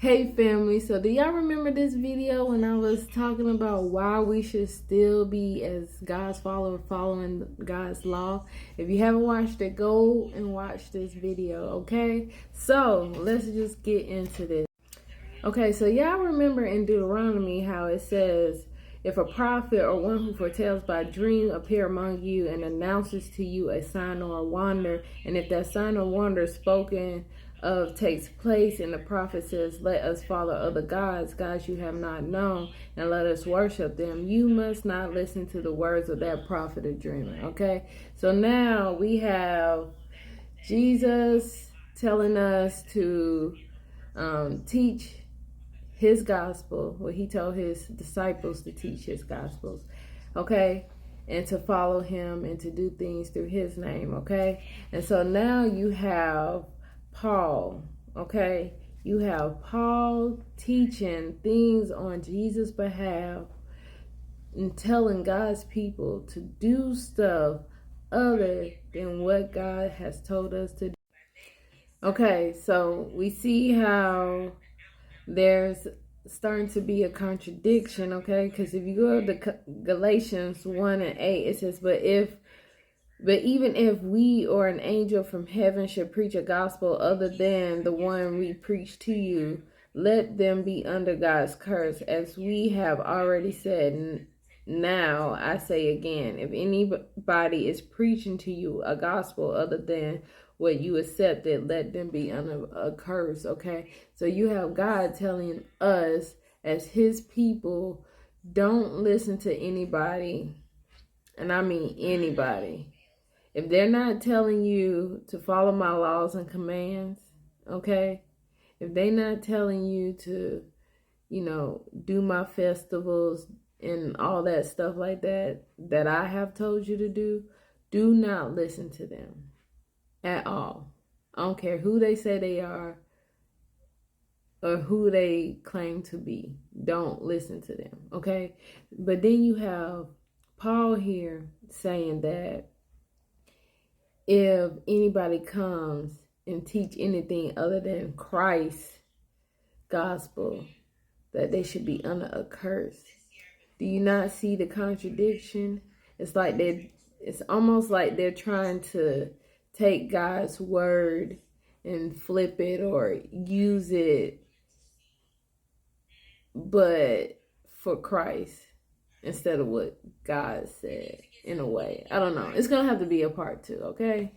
Hey family, so do y'all remember this video when I was talking about why we should still be as God's follower following God's law? If you haven't watched it, go and watch this video, okay? So let's just get into this. Okay, so y'all remember in Deuteronomy how it says, if a prophet or one who foretells by dream appear among you and announces to you a sign or a wonder, and if that sign or wonder spoken of takes place, and the prophet says, let us follow other gods, gods you have not known, and let us worship them, you must not listen to the words of that prophet or dreamer. Okay, so now we have Jesus telling us to teach his gospel. Well, he told his disciples to teach his gospels, okay, and to follow him and to do things through his name, okay. And so now you have Paul, okay, you have Paul teaching things on Jesus' behalf and telling God's people to do stuff other than what God has told us to do. Okay, so we see how there's starting to be a contradiction, okay? Because if you go to Galatians 1 and 8, it says, but even if we or an angel from heaven should preach a gospel other than the one we preach to you, let them be under God's curse, as we have already said. Now I say again, if anybody is preaching to you a gospel other than what you accepted, let them be under a curse, okay? So you have God telling us as his people, don't listen to anybody, and I mean anybody. If they're not telling you to follow my laws and commands, okay? If they're not telling you to, do my festivals and all that stuff like that I have told you to do not listen to them at all. I don't care who they say they are or who they claim to be. Don't listen to them, okay? But then you have Paul here saying that if anybody comes and teach anything other than Christ's gospel, that they should be under a curse. Do you not see the contradiction? It's almost like they're trying to take God's word and flip it or use it, but for Christ instead of what God said, in a way. I don't know. It's going to have to be a part 2, okay?